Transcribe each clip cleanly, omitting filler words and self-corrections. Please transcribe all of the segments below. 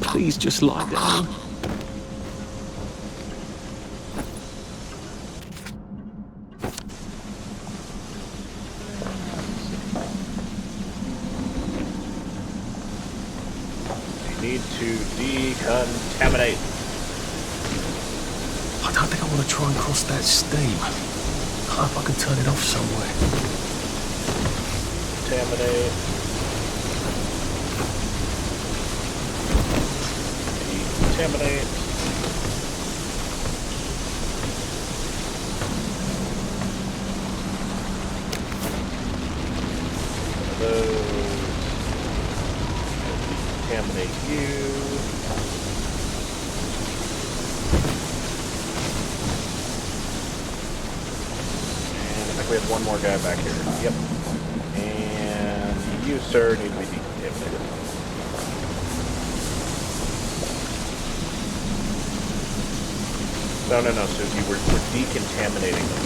Please just lie down. Need to decontaminate. I don't think I want to try and cross that steam. I hope I can turn it off somewhere. Decontaminate. Decontaminate. Decontaminate you. And I think we have one more guy back here. Yep. And you, sir, need to be decontaminated. No, Susie, we're decontaminating them.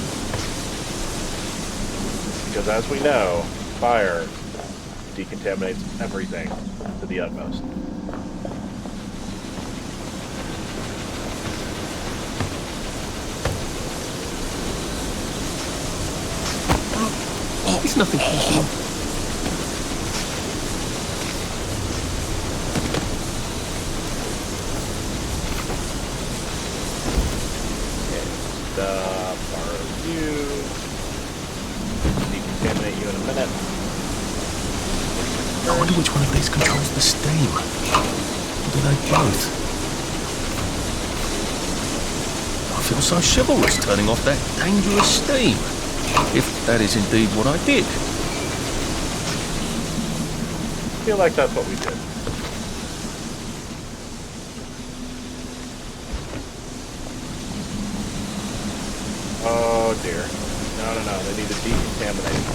Because as we know, fire decontaminates everything to the utmost. Oh, it's nothing personal. Borrow you. Decontaminate you in a minute. I wonder which one of these controls the steam. Or do they both? I feel so chivalrous turning off that dangerous steam. If that is indeed what I did. I feel like that's what we did. Oh dear. No. They need to decontaminate.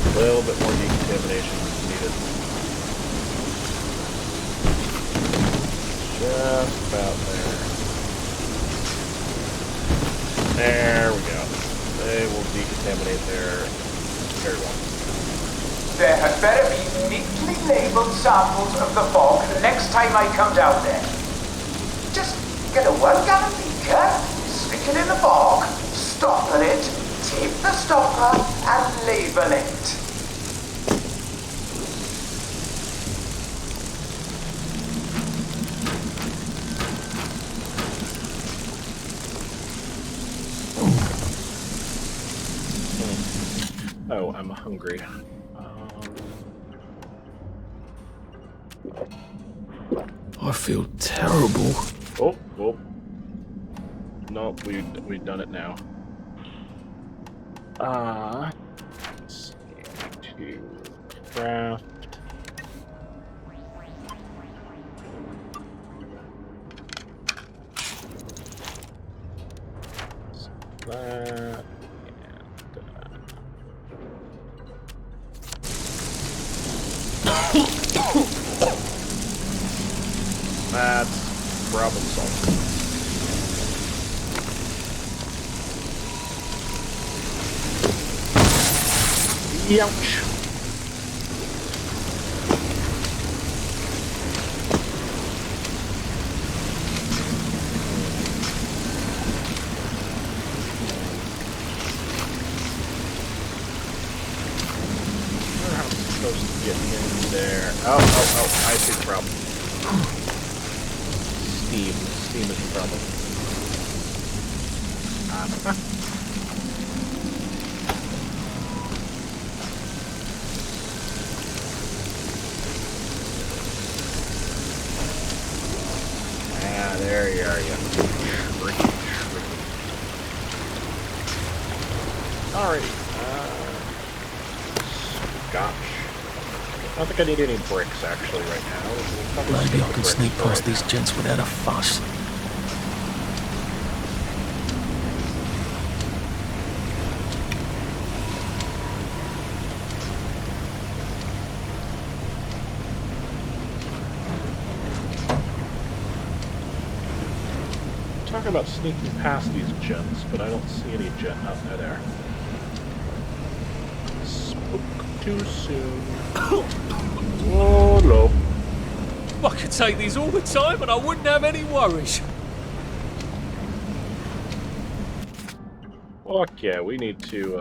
A little bit more decontamination is needed. Just about there. There we go. They will decontaminate there very well. There had better be neatly labeled samples of the fog the next time I come down there. Just get a 1 gallon beaker, stick it in the fog, stopper it, tape the stopper, and label it. Oh, I'm hungry. I feel terrible. Oh. No, we've done it now. Let's see, to craft. That. That's problem solved. Youch. How am I supposed to get in there? Oh, I see the problem. Steam is the problem. There you are, you tricky. Alrighty. Scotch. I don't think I need any bricks actually right now. Maybe I can sneak past these gents without a fuss. talking about sneaking past these gens, but I don't see any gen. Oh, there. Spoke too soon. Oh, no. I could take these all the time and I wouldn't have any worries. Fuck yeah, we need to,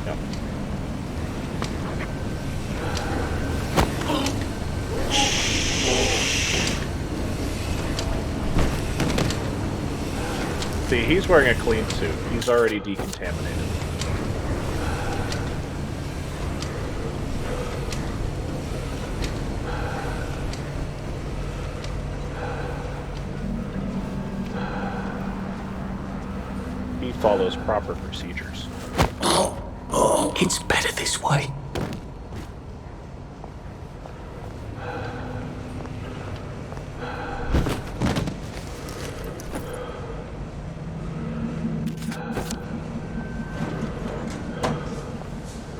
Yep. See, he's wearing a clean suit. He's already decontaminated. He follows proper procedures. It's better this way.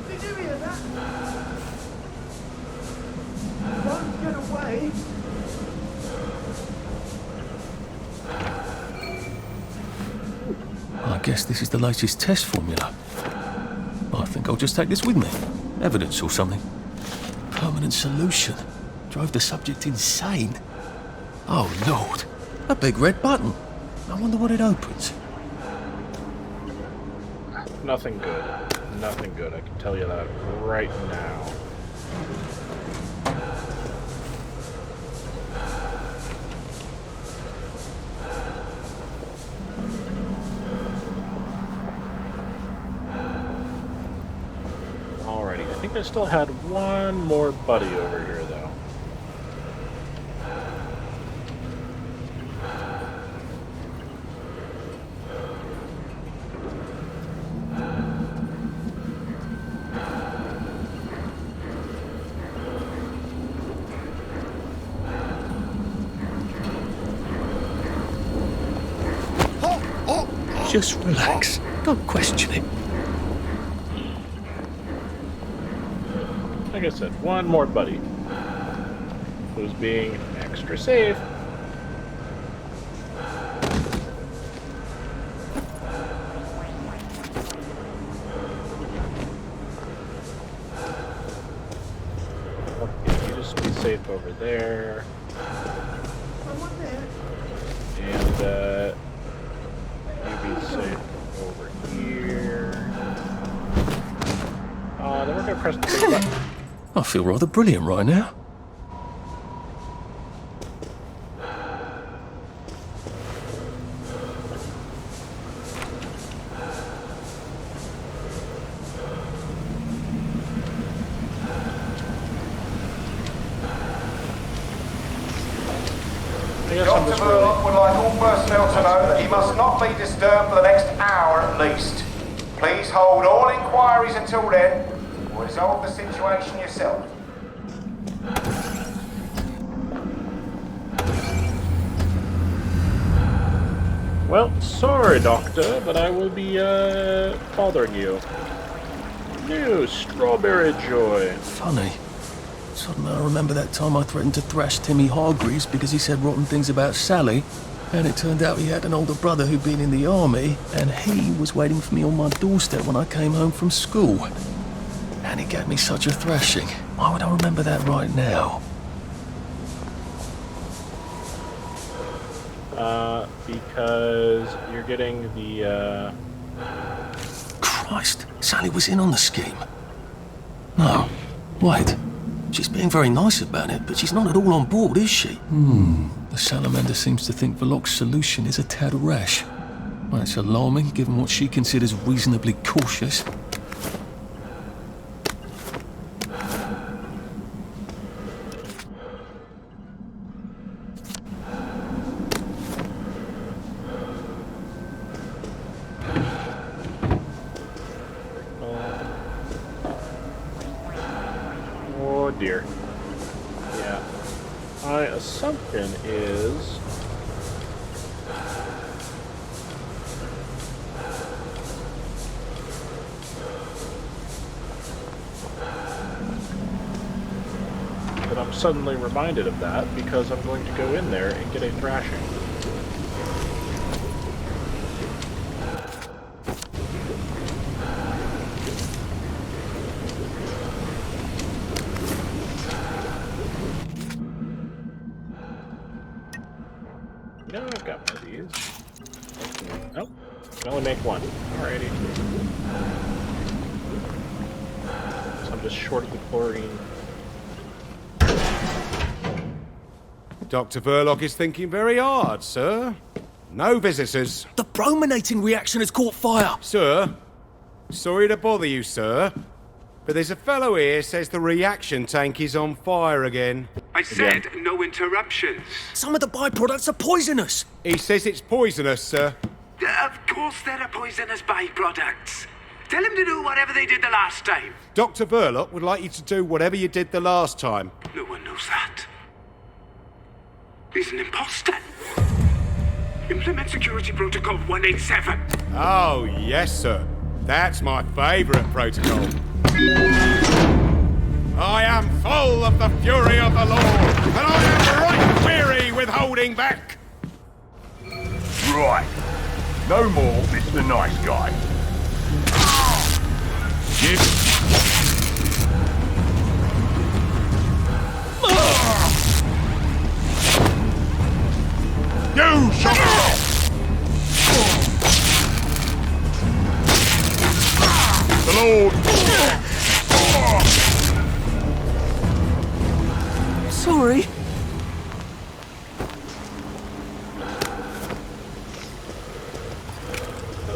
Did you hear that? Don't get away. I guess this is the latest test formula. I think I'll just take this with me. Evidence or something. Permanent solution. Drove the subject insane. Oh, Lord. A big red button. I wonder what it opens. Nothing good. Nothing good, I can tell you that right now. Alrighty, I think I still had one more buddy over here, though. Just relax. Don't question it. Like I said, one more buddy who's being extra safe. Okay, you just be safe over there. And, you be safe over here. Then we're gonna press the big button. I feel rather brilliant right now. Dr. Burlock would like all personnel to know that he must not be disturbed for the next hour at least. Please hold all inquiries until then, or resolve the situation yourself. Well, sorry, Doctor, but I will be, bothering you. New strawberry joy. Funny. Suddenly I remember that time I threatened to thrash Timmy Hargreaves because he said rotten things about Sally, and it turned out he had an older brother who'd been in the army, and he was waiting for me on my doorstep when I came home from school. And he gave me such a thrashing. Why would I remember that right now? Because you're getting the, Christ, Sally was in on the scheme. No, wait. She's being very nice about it, but she's not at all on board, is she? The salamander seems to think Verloc's solution is a tad rash. Well, it's alarming, given what she considers reasonably cautious. oh dear. Yeah. My assumption is... that I'm suddenly reminded of that because I'm going to go in there and get a thrashing. No, I've got one of these. Nope. Can only make one. Alrighty. So I'm just short of the chlorine. Dr. Verloc is thinking very hard, sir. No visitors. The brominating reaction has caught fire. Sir, sorry to bother you, sir, but there's a fellow here says the reaction tank is on fire again. I said no interruptions. Some of the byproducts are poisonous. He says it's poisonous, sir. Of course there are poisonous byproducts. Tell him to do whatever they did the last time. Dr. Verloc would like you to do whatever you did the last time. No one knows that. He's an imposter. Implement security protocol 187. Oh, yes, sir. That's my favourite protocol. I am full of the fury of the Lord, and I am right weary with holding back. Right. No more Mr. Nice Guy. You shut up! The Lord! Sorry.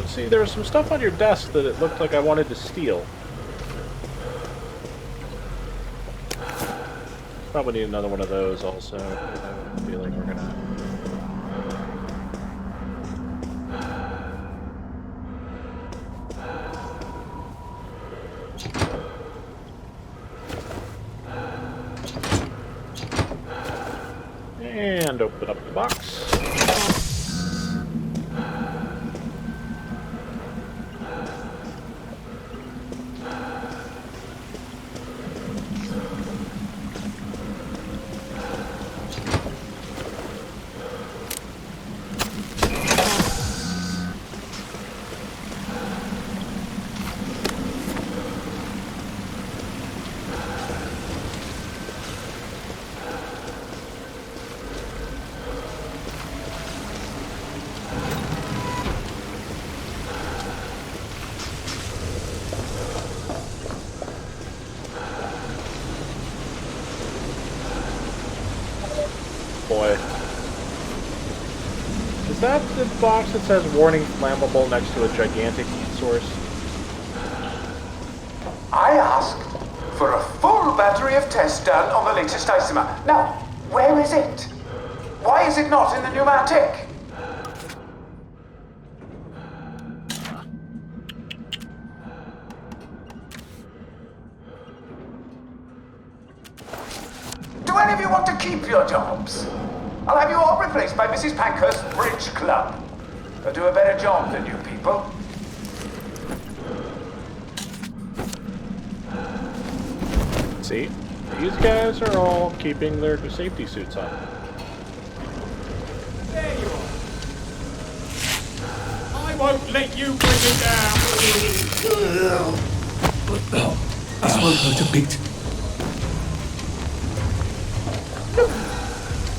See, there was some stuff on your desk that it looked like I wanted to steal. Probably need another one of those also. I have a feeling we're gonna... And open up the box. Boy. Is that the box that says warning flammable next to a gigantic heat source? I asked for a full battery of tests done on the latest isomer. Now, where is it? Why is it not in the pneumatic? Do any of you want to keep your jobs? I'll have you all replaced by Mrs. Pankhurst's Bridge Club. They'll do a better job than you people. See? These guys are all keeping their safety suits on. There you are. I won't let you bring me down. This won't hurt a bit.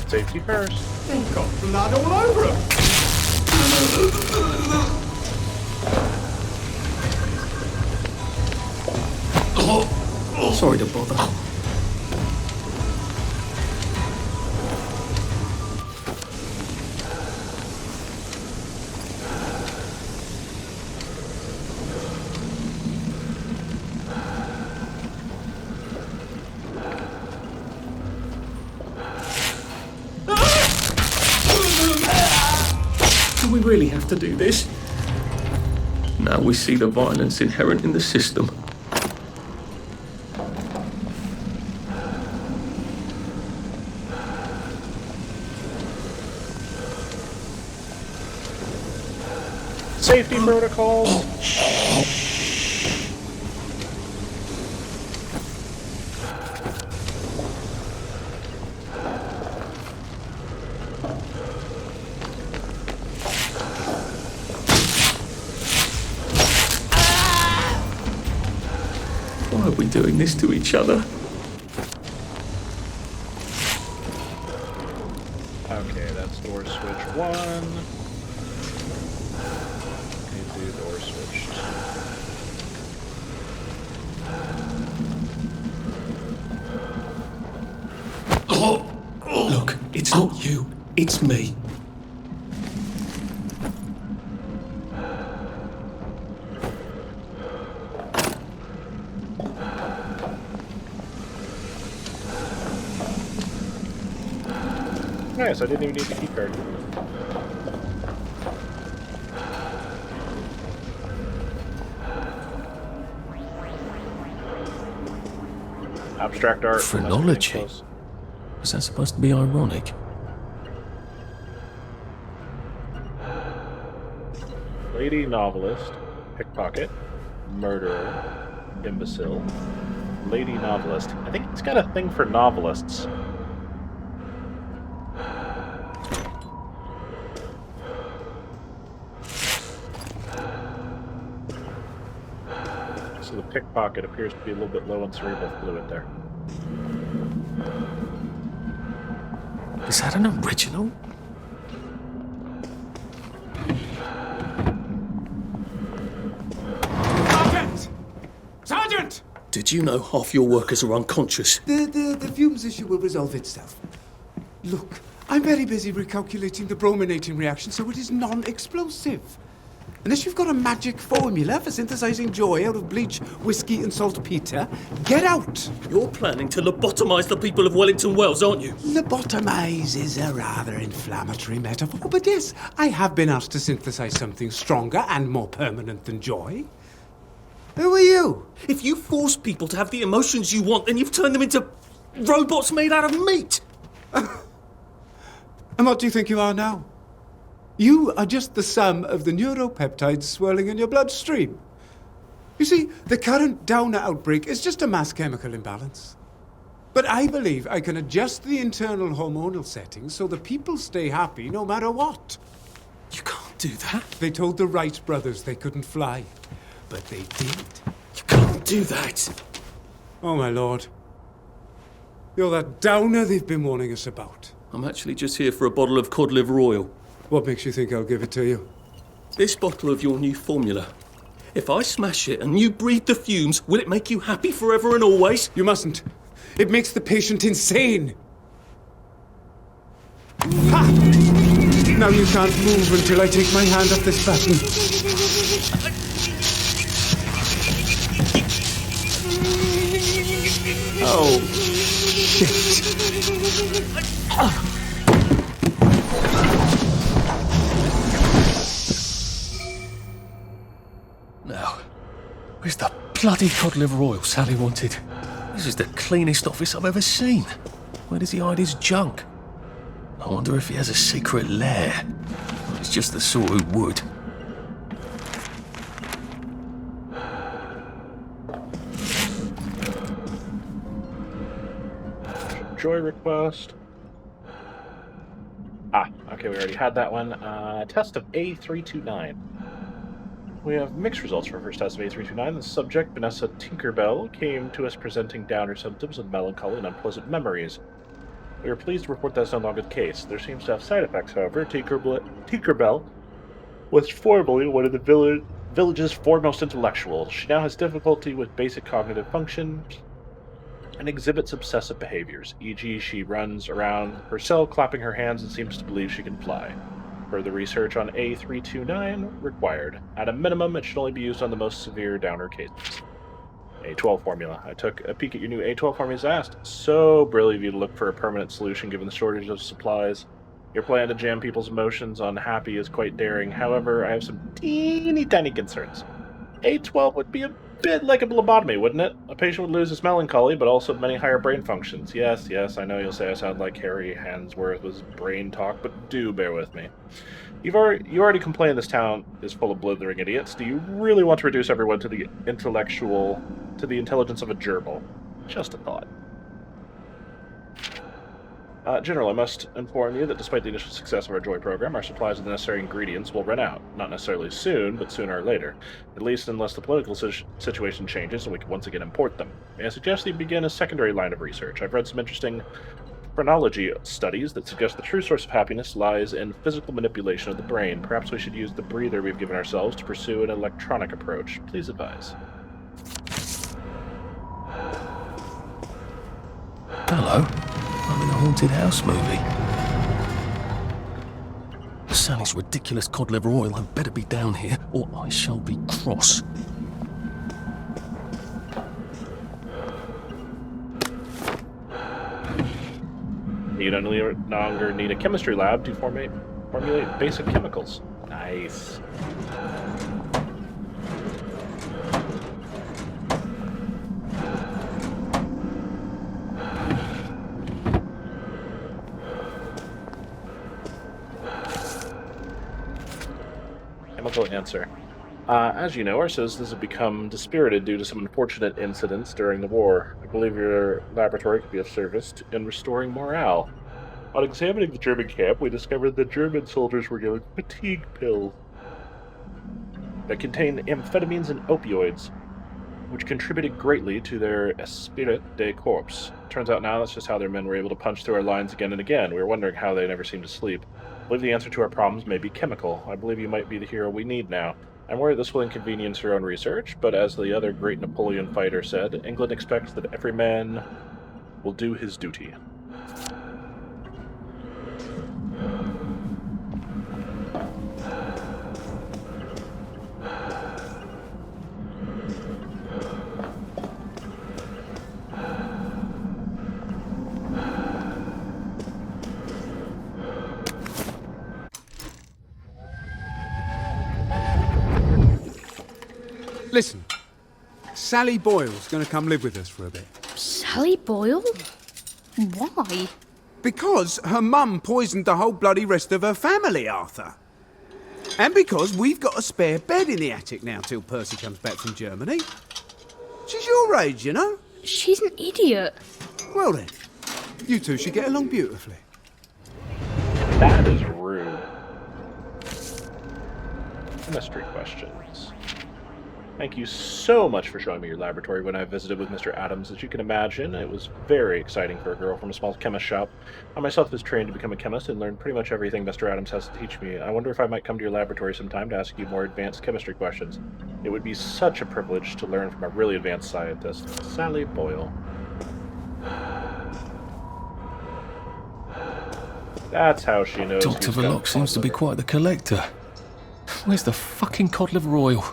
Safety first. They've got blood all over them. Sorry to bother. Do we really have to do this? Now we see the violence inherent in the system. Safety protocols. Why are we doing this to each other? Okay, that's door switch 1. Need to do door switch 2. Look, it's not you, it's me. Nice, I didn't even need the keycard. Abstract art. Phrenology? Was that supposed to be ironic? Lady novelist, pickpocket, murderer, imbecile, lady novelist. I think he's got a thing for novelists. So the pickpocket appears to be a little bit low on cerebral fluid there. Is that an original? Sergeant! Sergeant! Did you know half your workers are unconscious? The fumes issue will resolve itself. Look, I'm very busy recalculating the brominating reaction, so it is non-explosive. Unless you've got a magic formula for synthesizing joy out of bleach, whiskey, and saltpeter, get out! You're planning to lobotomize the people of Wellington Wells, aren't you? Lobotomize is a rather inflammatory metaphor, but yes, I have been asked to synthesize something stronger and more permanent than joy. Who are you? If you force people to have the emotions you want, then you've turned them into robots made out of meat. And what do you think you are now? You are just the sum of the neuropeptides swirling in your bloodstream. You see, the current Downer outbreak is just a mass chemical imbalance. But I believe I can adjust the internal hormonal settings so the people stay happy no matter what. You can't do that. They told the Wright brothers they couldn't fly, but they did. You can't do that. Oh, my lord. You're that Downer they've been warning us about. I'm actually just here for a bottle of cod liver oil. What makes you think I'll give it to you? This bottle of your new formula. If I smash it and you breathe the fumes, will it make you happy forever and always? You mustn't. It makes the patient insane. Ha! Now you can't move until I take my hand off this button. Oh, shit. Now, where's the bloody cod liver oil Sally wanted? This is the cleanest office I've ever seen. Where does he hide his junk? I wonder if he has a secret lair. He's just the sort who would. Joy request. Ah, okay, we already had that one. Test of A329. We have mixed results for our first test of A329. The subject, Vanessa Tinkerbell, came to us presenting downer symptoms of melancholy and unpleasant memories. We are pleased to report that's no longer the case. There seems to have side effects, however. Tinkerbell was formerly one of the village's foremost intellectuals. She now has difficulty with basic cognitive function and exhibits obsessive behaviors, e.g. she runs around her cell clapping her hands and seems to believe she can fly. Further research on A329 required. At a minimum, it should only be used on the most severe downer cases. A12 formula. I took a peek at your new A12 formula as asked. So brilliant of you to look for a permanent solution given the shortage of supplies. Your plan to jam people's emotions on happy is quite daring. However, I have some teeny tiny concerns. A12 would be a bit like a lobotomy, wouldn't it? A patient would lose his melancholy, but also many higher brain functions. Yes, I know you'll say I sound like Harry Hansworth's brain talk, but do bear with me. You already complained this town is full of blithering idiots. Do you really want to reduce everyone to the intelligence of a gerbil? Just a thought. General, I must inform you that despite the initial success of our Joy program, our supplies of the necessary ingredients will run out. Not necessarily soon, but sooner or later. At least unless the political situation changes and we can once again import them. May I suggest that you begin a secondary line of research? I've read some interesting phrenology studies that suggest the true source of happiness lies in physical manipulation of the brain. Perhaps we should use the breather we've given ourselves to pursue an electronic approach. Please advise. Hello. I'm in a haunted house movie. Sally's ridiculous cod liver oil had better be down here, or I shall be cross. You no longer need a chemistry lab to formulate basic chemicals. Nice. Chemical answer. As you know, our citizens have become dispirited due to some unfortunate incidents during the war. I believe your laboratory could be of service in restoring morale. On examining the German camp, we discovered that German soldiers were given fatigue pills that contained amphetamines and opioids, which contributed greatly to their esprit de corps. Turns out now that's just how their men were able to punch through our lines again and again. We were wondering how they never seemed to sleep. I believe the answer to our problems may be chemical. I believe you might be the hero we need now. I'm worried this will inconvenience your own research, but as the other great Napoleon fighter said, England expects that every man will do his duty. Listen, Sally Boyle's going to come live with us for a bit. Sally Boyle? Why? Because her mum poisoned the whole bloody rest of her family, Arthur. And because we've got a spare bed in the attic now till Percy comes back from Germany. She's your age, you know. She's an idiot. Well then, you two should get along beautifully. That is rude. Chemistry questions. Thank you so much for showing me your laboratory when I visited with Mr. Adams. As you can imagine, it was very exciting for a girl from a small chemist shop. I myself was trained to become a chemist and learned pretty much everything Mr. Adams has to teach me. I wonder if I might come to your laboratory sometime to ask you more advanced chemistry questions. It would be such a privilege to learn from a really advanced scientist. Sally Boyle. That's how she knows. Dr. Verloc seems to be quite the collector. Where's the fucking cod liver oil?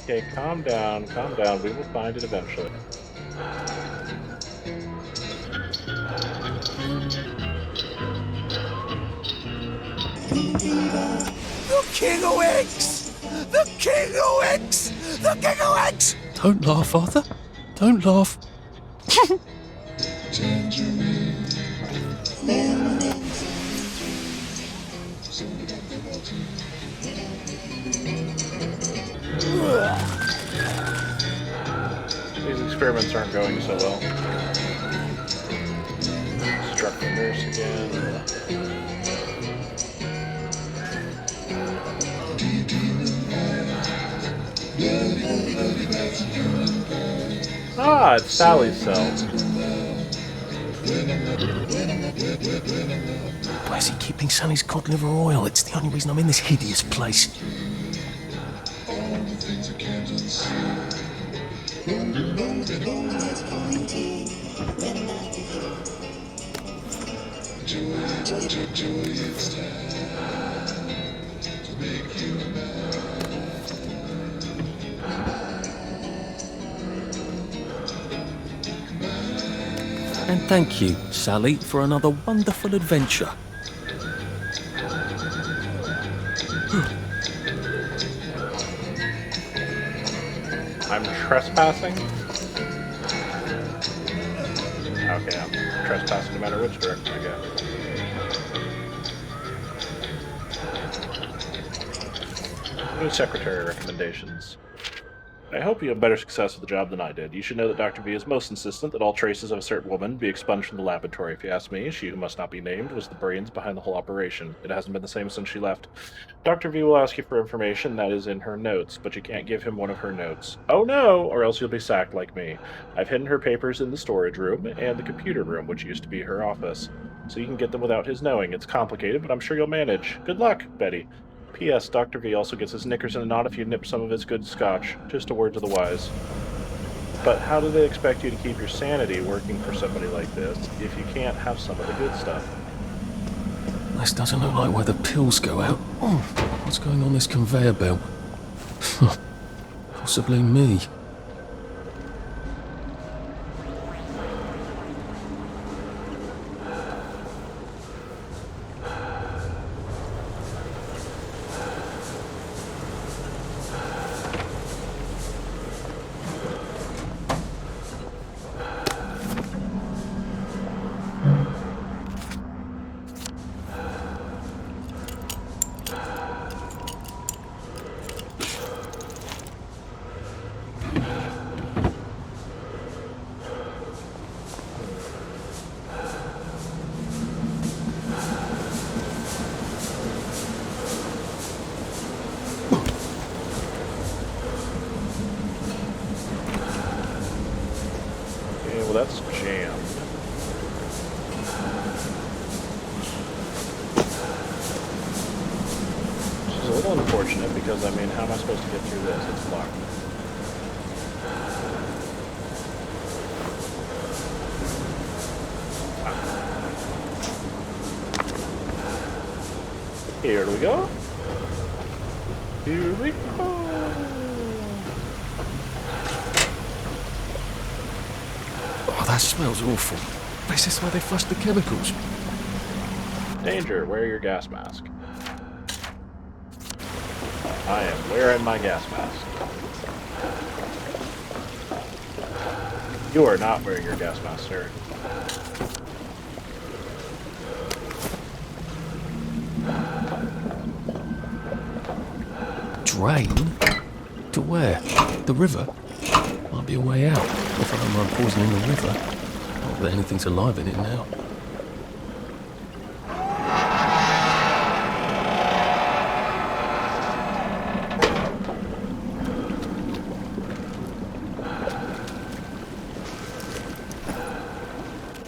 Okay, calm down, calm down. We will find it eventually. The King of Eggs! The King of Eggs! The King of Eggs! Don't laugh, Arthur. Don't laugh. These experiments aren't going so well. Struck the nurse again. Ah, it's Sally's cell. Where's he keeping Sally's cod liver oil? It's the only reason I'm in this hideous place. And thank you, Sally, for another wonderful adventure. I'm trespassing? Okay, I'm trespassing no matter which direction I go. New secretary recommendations. I hope you have better success with the job than I did. You should know that Dr. V is most insistent that all traces of a certain woman be expunged from the laboratory. If you ask me, she who must not be named was the brains behind the whole operation. It hasn't been the same since she left. Dr. V will ask you for information that is in her notes, but you can't give him one of her notes. Oh no, or else you'll be sacked like me. I've hidden her papers in the storage room and the computer room, which used to be her office. So you can get them without his knowing. It's complicated, but I'm sure you'll manage. Good luck, Betty. P.S. Dr. V also gets his knickers in a knot if you nip some of his good scotch. Just a word to the wise. But how do they expect you to keep your sanity working for somebody like this if you can't have some of the good stuff? This doesn't look like where the pills go out. Oh, what's going on this conveyor belt? Possibly me. Well, that's jammed. Which is a little unfortunate because, I mean, how am I supposed to get through this? It's blocked. Here we go. Here we go. Oh, that smells awful. Is this where they flush the chemicals? Danger, wear your gas mask. I am wearing my gas mask. You are not wearing your gas mask, sir. Drain? To where? The river? Might be a way out. If I don't mind poisoning the river. Not that anything's alive in it now.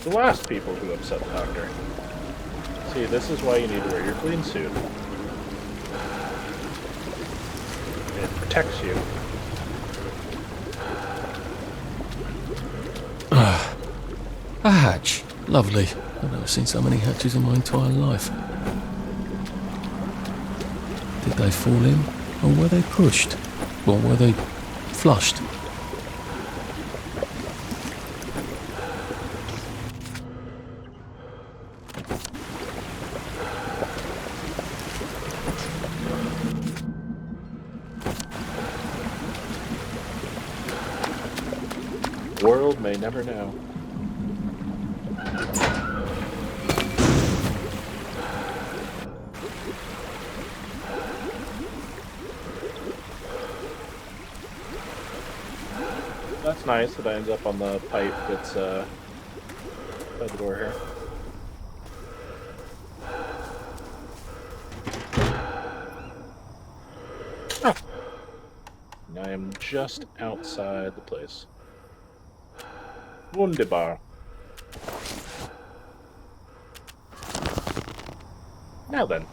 The last people who upset the doctor. See, this is why you need to wear your clean suit. It protects you. A hatch. Lovely. I've never seen so many hatches in my entire life. Did they fall in? Or were they pushed? Or were they flushed? The world may never know. That's nice that I end up on the pipe that's by the door here. Oh. I am just outside the place. Wunderbar. Now then.